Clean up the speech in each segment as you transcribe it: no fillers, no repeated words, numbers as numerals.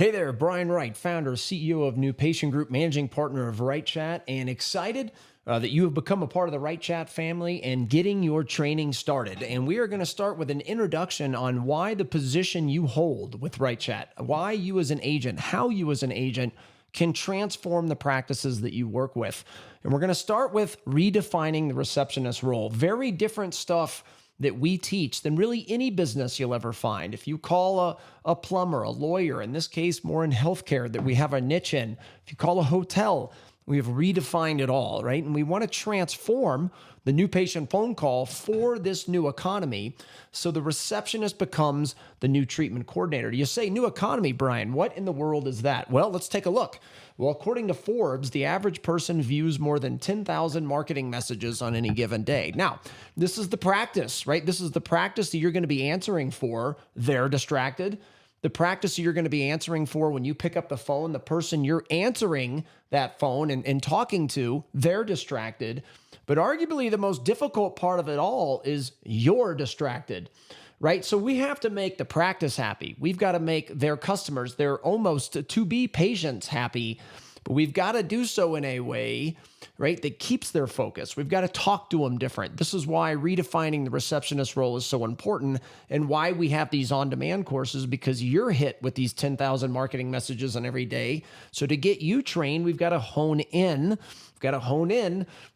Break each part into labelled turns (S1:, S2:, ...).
S1: Hey there, Brian Wright, founder, CEO of New Patient Group, managing partner of WrightChat, and excited that you have become a part of the WrightChat family and getting your training started. And we are going to start with an introduction on why the position you hold with WrightChat, why you as an agent, how you as an agent can transform the practices that you work with. And we're going to start with redefining the receptionist role. Very different stuff that we teach than really any business you'll ever find. If you call a plumber, a lawyer, in this case, more in healthcare that we have a niche in, if you call a hotel, we have redefined it all, right? And we want to transform the new patient phone call for this new economy so the receptionist becomes the new treatment coordinator. You say new economy, Brian, what in the world is that? Well, let's take a look. Well, according to Forbes, the average person views more than 10,000 marketing messages on any given day. Now, this is the practice, right? This is the practice that you're going to be answering for. They're distracted. The practice you're going to be answering for when you pick up the phone, the person you're answering that phone and talking to, they're distracted. But arguably the most difficult part of it all is you're distracted, right? So we have to make the practice happy. We've got to make their customers, their almost to-be patients happy, but we've got to do so in a way, right, that keeps their focus. We've got to talk to them different. This is why redefining the receptionist role is so important and why we have these on-demand courses, because you're hit with these 10,000 marketing messages on every day. So to get you trained, we've got to hone in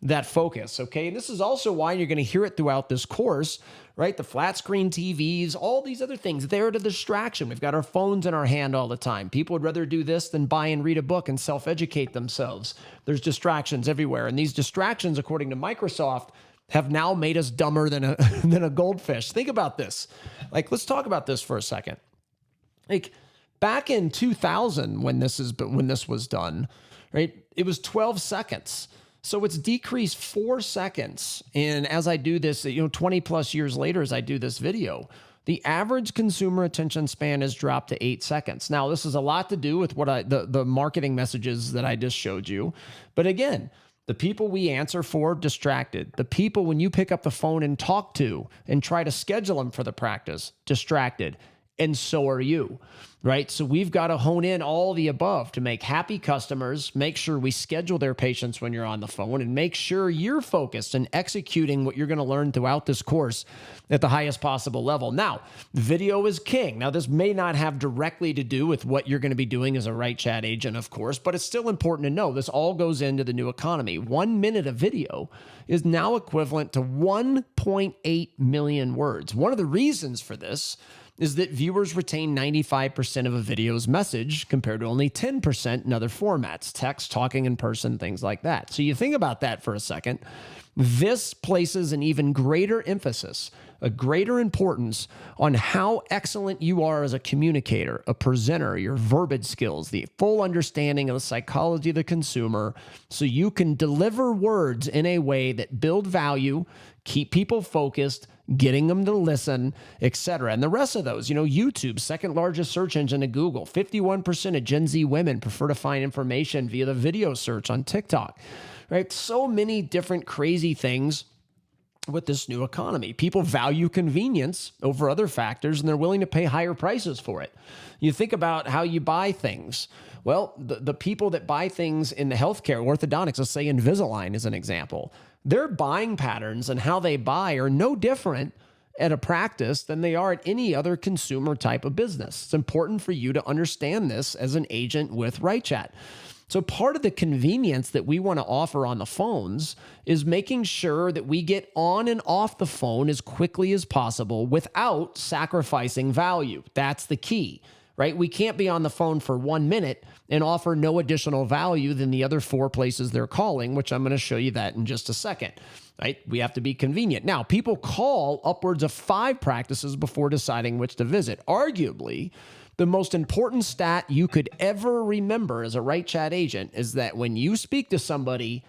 S1: that focus, okay? And this is also why you're going to hear it throughout this course, right? The flat screen TVs, all these other things, they're the distraction. We've got our phones in our hand all the time. People would rather do this than buy and read a book and self-educate themselves. There's distractions everywhere. And these distractions, according to Microsoft, have now made us dumber than a goldfish. Think about this. Like, let's talk about this for a second. Like, back in 2000, when this was done, right, it was 12 seconds. So it's decreased 4 seconds. And as I do this, 20 plus years later, as I do this video, the average consumer attention span has dropped to 8 seconds. Now, this has a lot to do with the marketing messages that I just showed you. But again, the people we answer for, distracted. The people when you pick up the phone and talk to and try to schedule them for the practice, distracted. And so are you, right? So we've got to hone in all the above to make happy customers, make sure we schedule their patients when you're on the phone, and make sure you're focused and executing what you're going to learn throughout this course at the highest possible level. Now, video is king. Now, this may not have directly to do with what you're going to be doing as a WrightChat agent, of course, but it's still important to know this all goes into the new economy. 1 minute of video is now equivalent to 1.8 million words. One of the reasons for this is that viewers retain 95% of a video's message compared to only 10% in other formats, text, talking in person, things like that. So you think about that for a second. This places an even greater emphasis, a greater importance on how excellent you are as a communicator, a presenter, your verbiage skills, the full understanding of the psychology of the consumer, so you can deliver words in a way that build value, keep people focused, getting them to listen, etc. And the rest of those, YouTube, second largest search engine to Google, 51% of Gen Z women prefer to find information via the video search on TikTok, right? So many different crazy things with this new economy. People value convenience over other factors, and they're willing to pay higher prices for it. You think about how you buy things. Well, the people that buy things in the healthcare, orthodontics, let's say Invisalign is an example, their buying patterns and how they buy are no different at a practice than they are at any other consumer type of business. It's important for you to understand this as an agent with WrightChat. So part of the convenience that we want to offer on the phones is making sure that we get on and off the phone as quickly as possible without sacrificing value. That's the key, right? We can't be on the phone for 1 minute and offer no additional value than the other 4 places they're calling, which I'm going to show you that in just a second, right? We have to be convenient. Now, people call upwards of 5 practices before deciding which to visit. Arguably, the most important stat you could ever remember as a WrightChat agent is that when you speak to somebody,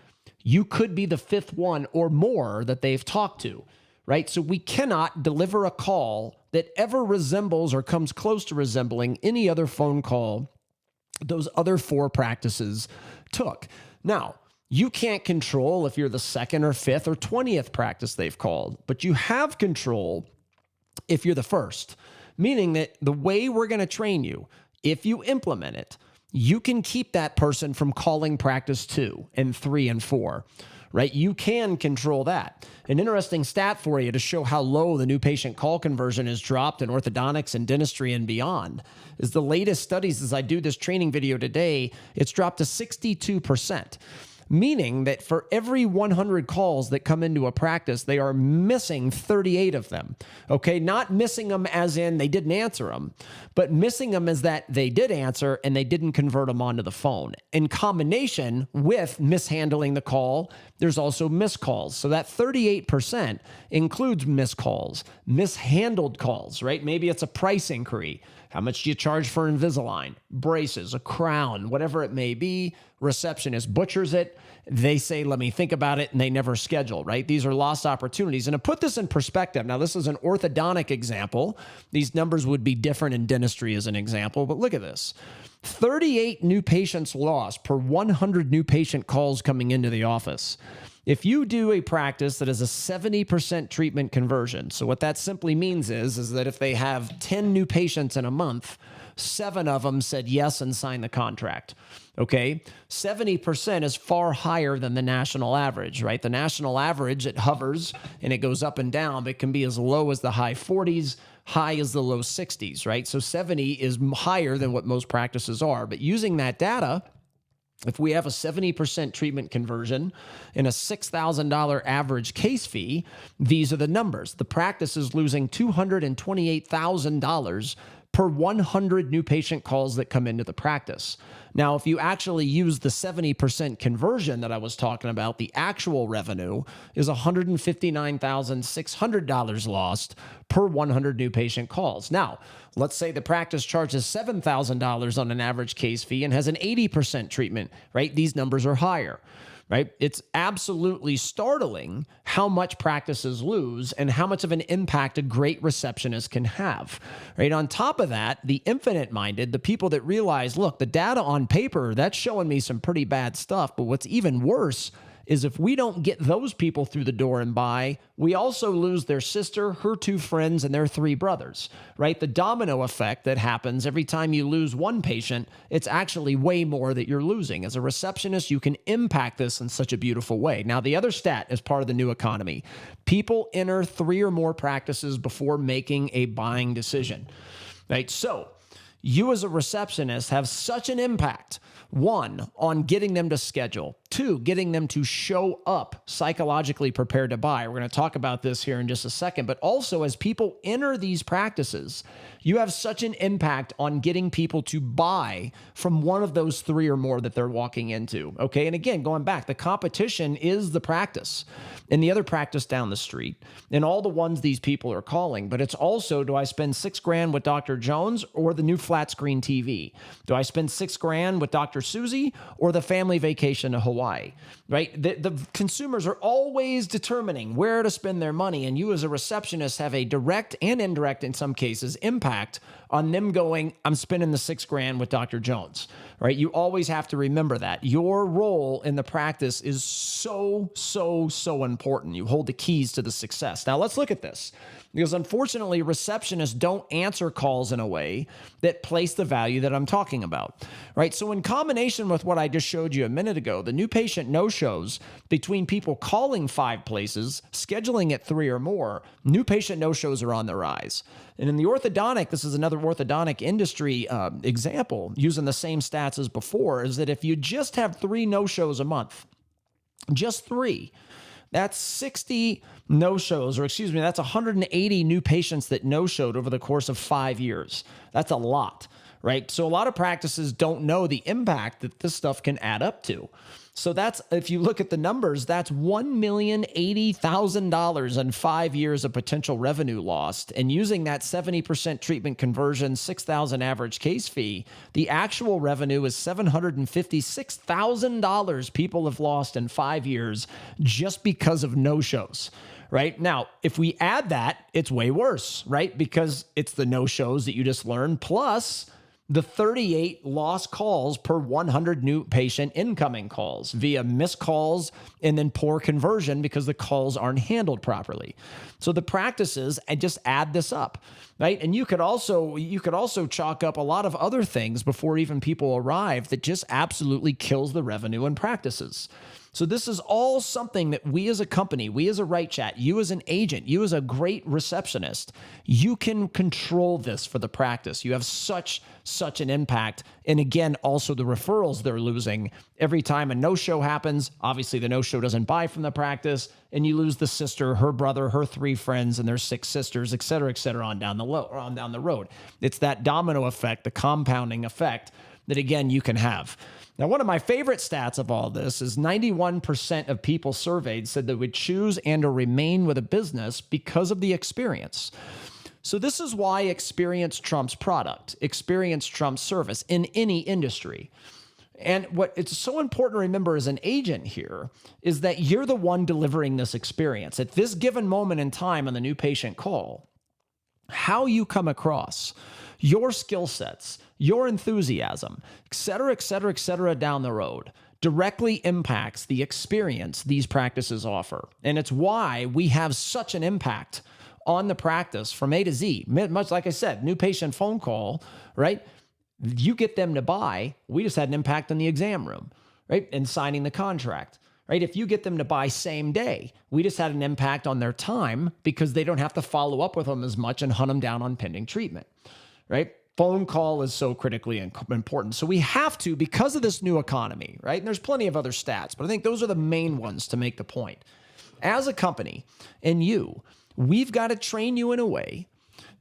S1: you could be the 5th one or more that they've talked to, right? So we cannot deliver a call that ever resembles or comes close to resembling any other phone call those other 4 practices took. Now, you can't control if you're the 2nd or 5th or 20th practice they've called, but you have control if you're the 1st. Meaning that the way we're going to train you if you implement it, you can keep that person from calling practice 2 and 3 and 4, right? You can control that. An interesting stat for you to show how low the new patient call conversion has dropped in orthodontics and dentistry and beyond is the latest studies. As I do this training video today, it's dropped to 62%. Meaning that for every 100 calls that come into a practice, they are missing 38 of them. Okay, not missing them as in they didn't answer them, but missing them as that they did answer and they didn't convert them onto the phone. In combination with mishandling the call, there's also missed calls. So that 38% includes missed calls, mishandled calls, right? Maybe it's a price inquiry. How much do you charge for Invisalign, braces, a crown, whatever it may be? Receptionist butchers it. They say, let me think about it, and they never schedule, right? These are lost opportunities. And to put this in perspective, now this is an orthodontic example. These numbers would be different in dentistry as an example, but look at this. 38 new patients lost per 100 new patient calls coming into the office. If you do a practice that is a 70% treatment conversion, so what that simply means is that if they have 10 new patients in a month, 7 of them said yes and signed the contract. Okay, 70% is far higher than the national average, right? The national average, it hovers and it goes up and down, but it can be as low as the high 40s, high as the low 60s, right? So 70 is higher than what most practices are. But using that data, if we have a 70% treatment conversion and a $6,000 average case fee, these are the numbers. The practice is losing $228,000 per 100 new patient calls that come into the practice. Now, if you actually use the 70% conversion that I was talking about, the actual revenue is $159,600 lost per 100 new patient calls. Now, let's say the practice charges $7,000 on an average case fee and has an 80% treatment, right? These numbers are higher. Right? It's absolutely startling how much practices lose and how much of an impact a great receptionist can have. Right? On top of that, the infinite-minded, the people that realize, look, the data on paper, that's showing me some pretty bad stuff, but what's even worse is if we don't get those people through the door and buy, we also lose their sister, her 2 friends, and their 3 brothers, right? The domino effect that happens every time you lose one patient, it's actually way more that you're losing. As a receptionist, you can impact this in such a beautiful way. Now, the other stat is part of the new economy. People enter 3 or more practices before making a buying decision, right? So you as a receptionist have such an impact. 1, on getting them to schedule. 2, getting them to show up psychologically prepared to buy. We're going to talk about this here in just a second. But also, as people enter these practices, you have such an impact on getting people to buy from one of those 3 or more that they're walking into. Okay. And again, going back, the competition is the practice and the other practice down the street and all the ones these people are calling. But it's also, do I spend $6,000 with Dr. Jones or the new flat screen TV? Do I spend $6,000 with Dr. Susie or the family vacation to Hawaii, right? The consumers are always determining where to spend their money. And you as a receptionist have a direct and indirect, in some cases, impact on them going, I'm spending the $6,000 with Dr. Jones, right? You always have to remember that. Your role in the practice is so important. You hold the keys to the success. Now let's look at this. Because unfortunately, receptionists don't answer calls in a way that place the value that I'm talking about, right? So in combination with what I just showed you a minute ago, the new patient no-shows between people calling 5 places, scheduling at 3 or more, new patient no-shows are on the rise. And in the orthodontic, this is another orthodontic industry example, using the same stats as before, is that if you just have 3 no-shows a month, just 3, that's 60 no-shows, or excuse me, that's 180 new patients that no-showed over the course of 5 years. That's a lot, right? So a lot of practices don't know the impact that this stuff can add up to. So that's, if you look at the numbers, that's $1,080,000 in 5 years of potential revenue lost. And using that 70% treatment conversion, $6,000 average case fee, the actual revenue is $756,000 people have lost in 5 years just because of no-shows. Right? Now, if we add that, it's way worse, right? Because it's the no-shows that you just learned, plus the 38 lost calls per 100 new patient incoming calls via missed calls and then poor conversion because the calls aren't handled properly. So the practices, and just add this up, right? And you could also chalk up a lot of other things before even people arrive that just absolutely kills the revenue and practices. So this is all something that we as a company, we as a WrightChat, you as an agent, you as a great receptionist, you can control this for the practice. You have such an impact. And again, also the referrals they're losing. Every time a no-show happens, obviously the no-show doesn't buy from the practice, and you lose the sister, her brother, her 3 friends, and their 6 sisters, et cetera, on down the road. It's that domino effect, the compounding effect that, again, you can have. Now, one of my favorite stats of all this is 91% of people surveyed said they would choose and or remain with a business because of the experience. So this is why experience trumps product, experience trumps service in any industry. And what it's so important to remember as an agent here is that you're the one delivering this experience. At this given moment in time on the new patient call, how you come across, your skill sets, your enthusiasm, et cetera, down the road directly impacts the experience these practices offer. And it's why we have such an impact on the practice from A to Z. Much like I said, new patient phone call, right? You get them to buy. We just had an impact on the exam room, right? And signing the contract, right? If you get them to buy same day, we just had an impact on their time because they don't have to follow up with them as much and hunt them down on pending treatment, right? Phone call is so critically important. So we have to, because of this new economy, right? And there's plenty of other stats, but I think those are the main ones to make the point. As a company and we've got to train you in a way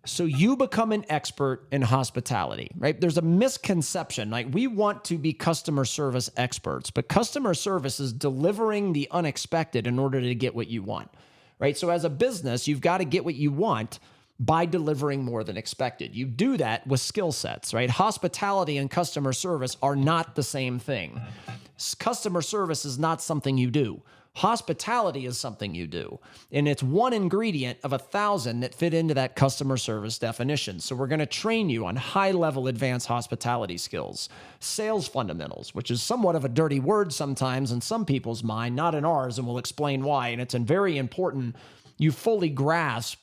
S1: so you become an expert in hospitality, right? There's a misconception. Like, we want to be customer service experts, but customer service is delivering the unexpected in order to get what you want, right? So as a business, you've got to get what you want by delivering more than expected. You do that with skill sets, right? Hospitality and customer service are not the same thing. Customer service is not something you do. Hospitality is something you do. And it's one ingredient of 1,000 that fit into that customer service definition. So we're going to train you on high-level advanced hospitality skills, sales fundamentals, which is somewhat of a dirty word sometimes in some people's mind, not in ours, and we'll explain why. And it's very important you fully grasp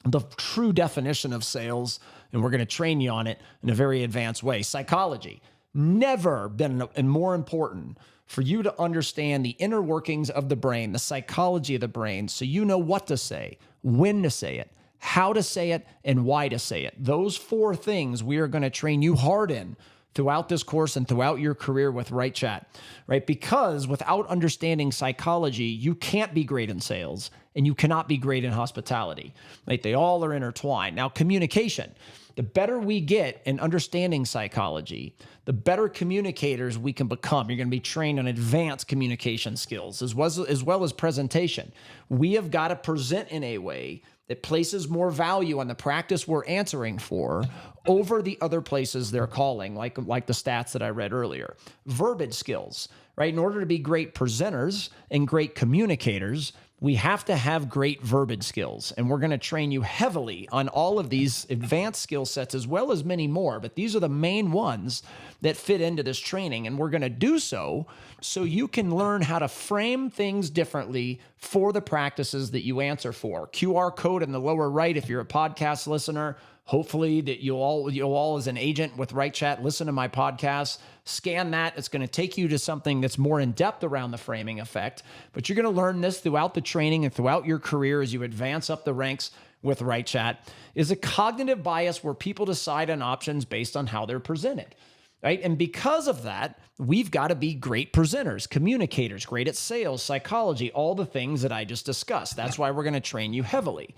S1: the true definition of sales, and we're going to train you on it in a very advanced way. Psychology, never been more important for you to understand the inner workings of the brain, the psychology of the brain, so you know what to say, when to say it, how to say it, and why to say it. Those 4 things we are going to train you hard in throughout this course and throughout your career with WrightChat, right? Because without understanding psychology, you can't be great in sales and you cannot be great in hospitality, right? They all are intertwined. Now, communication. The better we get in understanding psychology, the better communicators we can become. You're going to be trained on advanced communication skills as well as presentation. We have got to present in a way that places more value on the practice we're answering for over the other places they're calling, like the stats that I read earlier. Verbiage skills, right? In order to be great presenters and great communicators, we have to have great verbiage skills, and we're going to train you heavily on all of these advanced skill sets as well as many more, but these are the main ones that fit into this training, and we're going to do so you can learn how to frame things differently for the practices that you answer for. QR code in the lower right if you're a podcast listener. Hopefully that you'll all as an agent with WrightChat listen to my podcast, scan that. It's going to take you to something that's more in depth around the framing effect, but you're going to learn this throughout the training and throughout your career as you advance up the ranks with WrightChat. Is a cognitive bias where people decide on options based on how they're presented, right? And because of that, we've got to be great presenters, communicators, great at sales, psychology, all the things that I just discussed. That's why we're going to train you heavily.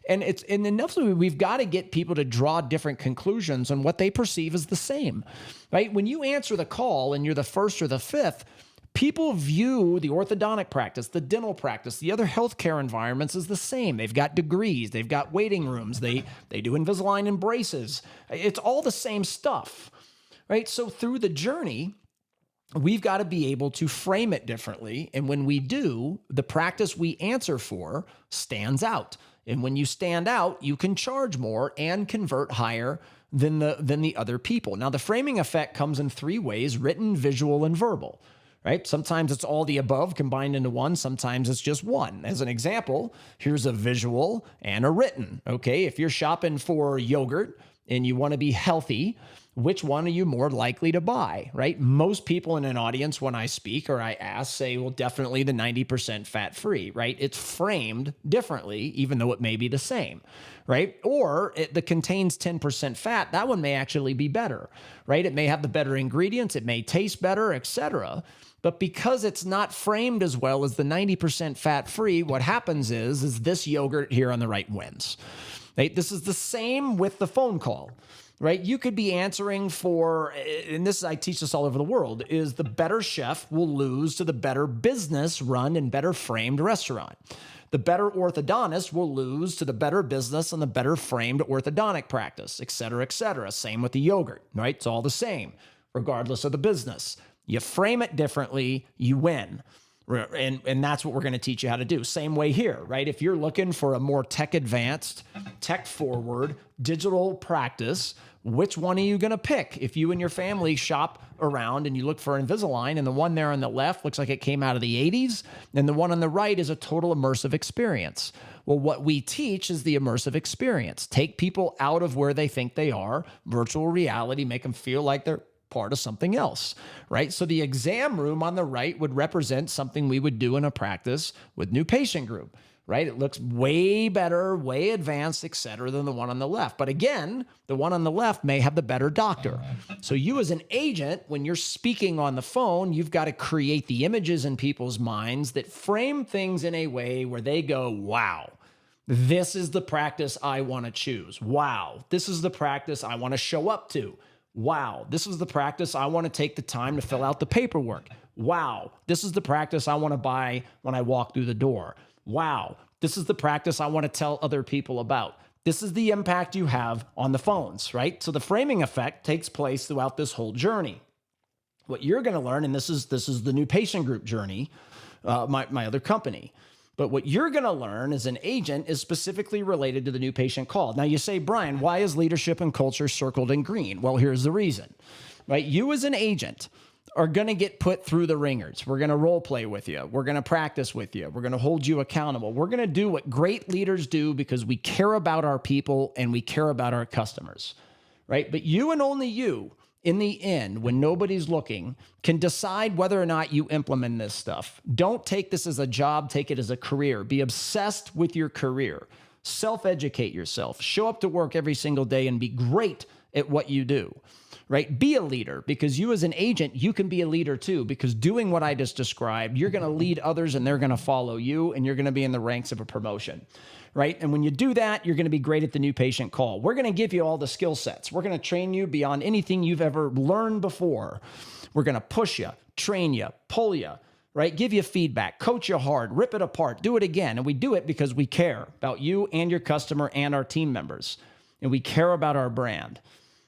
S1: And inevitably, we've got to get people to draw different conclusions on what they perceive as the same, right? When you answer the call and you're the first or the fifth, people view the orthodontic practice, the dental practice, the other healthcare environments as the same. They've got degrees, they've got waiting rooms, they do Invisalign and braces. It's all the same stuff, right? So through the journey, we've got to be able to frame it differently. And when we do, the practice we answer for stands out. And when you stand out, you can charge more and convert higher than the other people. Now, the framing effect comes in three ways: written, visual, and verbal. Right? Sometimes it's all the above combined into one. Sometimes it's just one. As an example, here's a visual and a written. Okay, if you're shopping for yogurt and you want to be healthy, which one are you more likely to buy, right? Most people in an audience, when I speak or I ask, say, well, definitely the 90% fat-free, right? It's framed differently, even though it may be the same, right? Or that contains 10% fat, that one may actually be better, right? It may have the better ingredients, it may taste better, etc. But because it's not framed as well as the 90% fat-free, what happens is this yogurt here on the right wins. Right? This is the same with the phone call, right? You could be answering for, and this, I teach this all over the world, is the better chef will lose to the better business run and better framed restaurant. The better orthodontist will lose to the better business and the better framed orthodontic practice, et cetera, et cetera. Same with the yogurt, right? It's all the same, regardless of the business. You frame it differently, you win. And that's what we're going to teach you how to do. Same way here, right? If you're looking for a more tech advanced, tech forward, digital practice, which one are you going to pick? If you and your family shop around and you look for Invisalign and the one there on the left looks like it came out of the 80s, and the one on the right is a total immersive experience. Well, what we teach is the immersive experience. Take people out of where they think they are, virtual reality, make them feel like they're part of something else, right? So the exam room on the right would represent something we would do in a practice with new patient group, right? It looks way better, way advanced, et cetera, than the one on the left. But again, the one on the left may have the better doctor. So you as an agent, when you're speaking on the phone, you've got to create the images in people's minds that frame things in a way where they go, wow, this is the practice I want to choose. Wow, this is the practice I want to show up to. Wow, this is the practice I want to take the time to fill out the paperwork. Wow, this is the practice I want to buy when I walk through the door. Wow, this is the practice I want to tell other people about. This is the impact you have on the phones, right? So the framing effect takes place throughout this whole journey. What you're going to learn, and this is the new patient group journey, my other company. But what you're going to learn as an agent is specifically related to the new patient call. Now you say, Brian, why is leadership and culture circled in green? Well, here's the reason, right? You as an agent are going to get put through the ringers. We're going to role play with you. We're going to practice with you. We're going to hold you accountable. We're going to do what great leaders do because we care about our people and we care about our customers, right? But you and only you, in the end, when nobody's looking, can decide whether or not you implement this stuff. Don't take this as a job, take it as a career. Be obsessed with your career. Self-educate yourself. Show up to work every single day and be great at what you do, right? Be a leader, because you as an agent, you can be a leader too, because doing what I just described, you're going to lead others and they're going to follow you, and you're going to be in the ranks of a promotion. Right? And when you do that, you're going to be great at the new patient call. We're going to give you all the skill sets. We're going to train you beyond anything you've ever learned before. We're going to push you, train you, pull you, right? Give you feedback, coach you hard, rip it apart, do it again. And we do it because we care about you and your customer and our team members. And we care about our brand,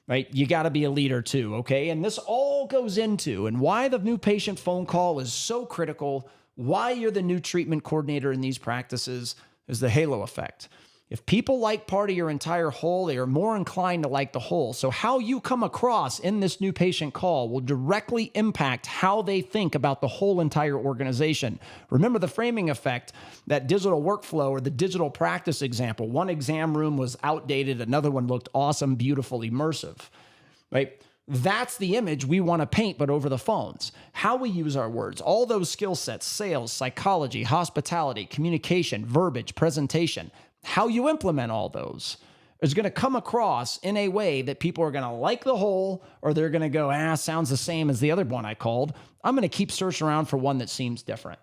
S1: right? You got to be a leader too, okay? And this all goes into, and why the new patient phone call is so critical, why you're the new treatment coordinator in these practices, is the halo effect. If people like part of your entire whole, they are more inclined to like the whole. So how you come across in this new patient call will directly impact how they think about the whole entire organization. Remember the framing effect, that digital workflow or the digital practice example. One exam room was outdated. Another one looked awesome, beautiful, immersive, right? That's the image we want to paint, but over the phones. How we use our words, all those skill sets, sales, psychology, hospitality, communication, verbiage, presentation, how you implement all those is going to come across in a way that people are going to like the whole, or they're going to go, sounds the same as the other one I called. I'm going to keep searching around for one that seems different,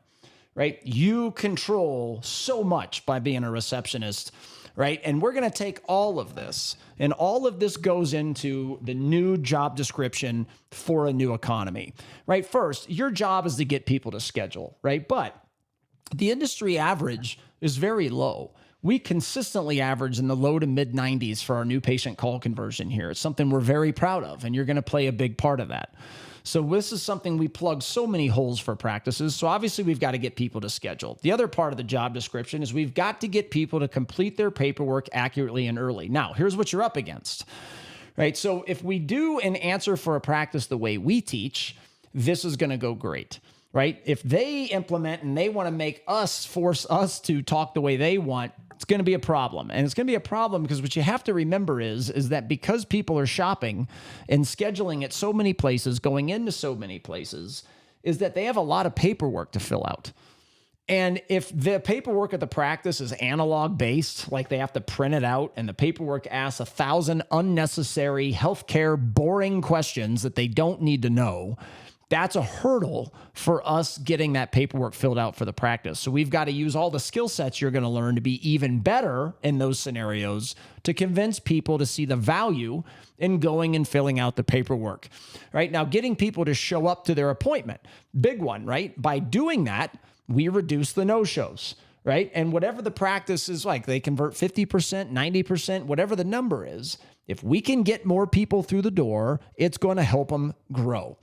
S1: right? You control so much by being a receptionist, right? And we're going to take all of this, and all of this goes into the new job description for a new economy, right? First, your job is to get people to schedule, right? But the industry average is very low. We consistently average in the low to mid 90s for our new patient call conversion here. It's something we're very proud of, and you're going to play a big part of that. So this is something we plug so many holes for practices. So obviously we've got to get people to schedule. The other part of the job description is we've got to get people to complete their paperwork accurately and early. Now, here's what you're up against, right? So if we do an answer for a practice the way we teach, this is going to go great, right? If they implement and they want to force us to talk the way they want, it's going to be a problem. And it's going to be a problem because what you have to remember is that because people are shopping and scheduling at so many places, going into so many places, is that they have a lot of paperwork to fill out. And if the paperwork at the practice is analog based, like they have to print it out and the paperwork asks 1,000 unnecessary healthcare boring questions that they don't need to know, that's a hurdle for us getting that paperwork filled out for the practice. So we've got to use all the skill sets you're going to learn to be even better in those scenarios to convince people to see the value in going and filling out the paperwork. Right now, getting people to show up to their appointment, big one, right? By doing that, we reduce the no-shows, right? And whatever the practice is like, they convert 50%, 90%, whatever the number is. If we can get more people through the door, it's going to help them grow.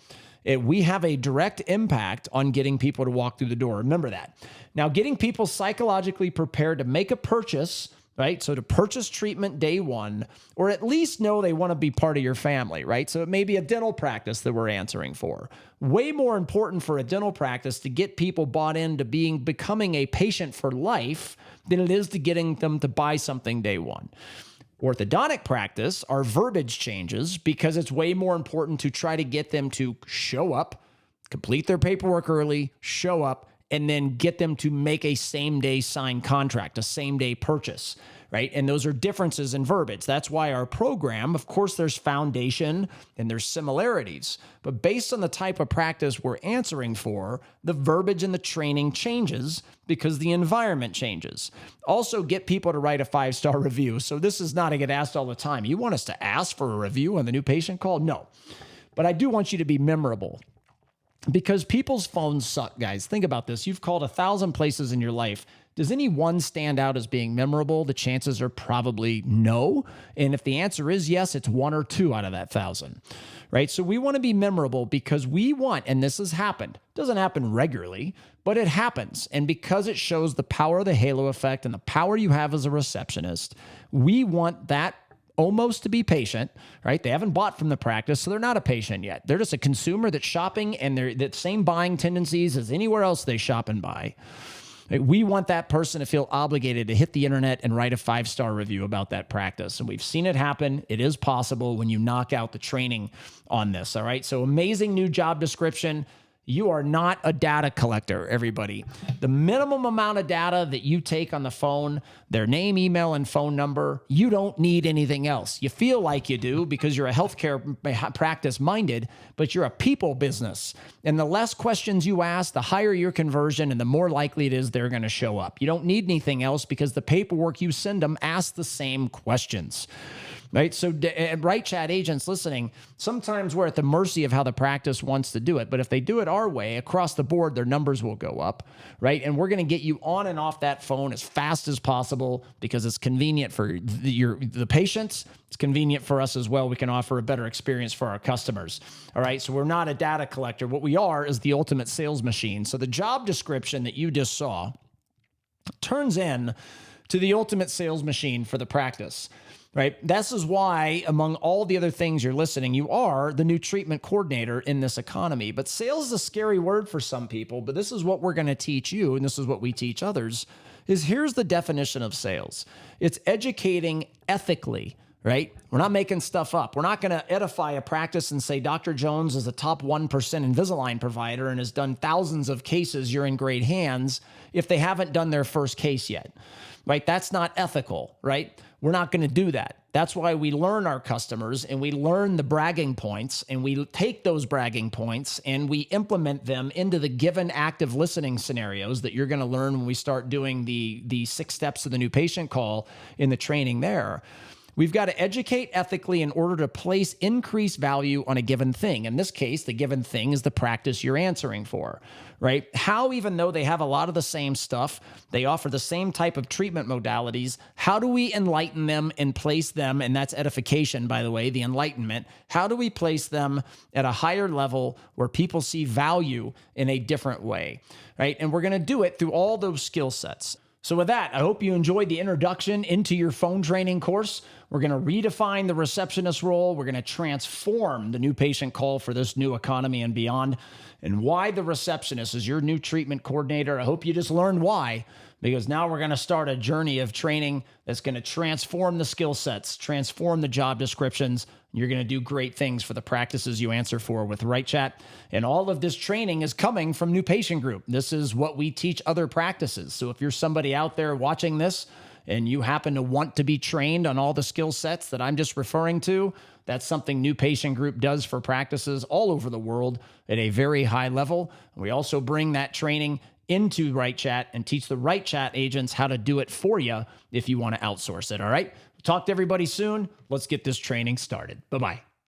S1: We have a direct impact on getting people to walk through the door. Remember that. Now, getting people psychologically prepared to make a purchase, right? So to purchase treatment day one, or at least know they want to be part of your family, right? So it may be a dental practice that we're answering for. Way more important for a dental practice to get people bought into becoming a patient for life than it is to getting them to buy something day one. Orthodontic practice, our verbiage changes because it's way more important to try to get them to show up, complete their paperwork early, show up, and then get them to make a same-day signed contract, a same-day purchase, right? And those are differences in verbiage. That's why our program, of course, there's foundation and there's similarities. But based on the type of practice we're answering for, the verbiage and the training changes because the environment changes. Also, get people to write a 5-star review. So this is not, I get asked all the time, you want us to ask for a review on the new patient call? No. But I do want you to be memorable. Because people's phones suck, guys. Think about this. You've called 1,000 places in your life. Does any one stand out as being memorable? The chances are probably no. And if the answer is yes, it's 1 or 2 out of that 1,000, right? So we want to be memorable because we want, and this has happened. It doesn't happen regularly, but it happens. And because it shows the power of the halo effect and the power you have as a receptionist, we want that almost to be patient, right? They haven't bought from the practice, so they're not a patient yet. They're just a consumer that's shopping and they're the same buying tendencies as anywhere else they shop and buy. We want that person to feel obligated to hit the internet and write a 5-star review about that practice. And we've seen it happen. It is possible when you knock out the training on this, all right? So amazing new job description. You are not a data collector, everybody. The minimum amount of data that you take on the phone, their name, email, and phone number, you don't need anything else. You feel like you do because you're a healthcare practice minded, but you're a people business. And the less questions you ask, the higher your conversion and the more likely it is they're going to show up. You don't need anything else because the paperwork you send them asks the same questions. Right? So WrightChat agents listening, sometimes we're at the mercy of how the practice wants to do it. But if they do it our way, across the board, their numbers will go up, right? And we're going to get you on and off that phone as fast as possible because it's convenient for the patients. It's convenient for us as well. We can offer a better experience for our customers. All right? So we're not a data collector. What we are is the ultimate sales machine. So the job description that you just saw turns in to the ultimate sales machine for the practice. Right? This is why, among all the other things you're listening, you are the new treatment coordinator in this economy. But sales is a scary word for some people, but this is what we're going to teach you, and this is what we teach others, is here's the definition of sales. It's educating ethically, right? We're not making stuff up. We're not going to edify a practice and say Dr. Jones is a top 1% Invisalign provider and has done thousands of cases. You're in great hands if they haven't done their first case yet, right? That's not ethical, right? We're not going to do that. That's why we learn our customers and we learn the bragging points and we take those bragging points and we implement them into the given active listening scenarios that you're going to learn when we start doing the 6 steps of the new patient call in the training there. We've got to educate ethically in order to place increased value on a given thing. In this case, the given thing is the practice you're answering for, right? How, even though they have a lot of the same stuff, they offer the same type of treatment modalities, how do we enlighten them and place them, and that's edification, by the way, the enlightenment, how do we place them at a higher level where people see value in a different way, right? And we're going to do it through all those skill sets. So with that, I hope you enjoyed the introduction into your phone training course. We're going to redefine the receptionist role. We're going to transform the new patient call for this new economy and beyond. And why the receptionist is your new treatment coordinator. I hope you just learned why, because now we're going to start a journey of training that's going to transform the skill sets, transform the job descriptions. You're going to do great things for the practices you answer for with WrightChat. And all of this training is coming from New Patient Group. This is what we teach other practices. So if you're somebody out there watching this and you happen to want to be trained on all the skill sets that I'm just referring to, that's something New Patient Group does for practices all over the world at a very high level. We also bring that training into WrightChat and teach the WrightChat agents how to do it for you if you want to outsource it. All right. Talk to everybody soon. Let's get this training started. Bye-bye.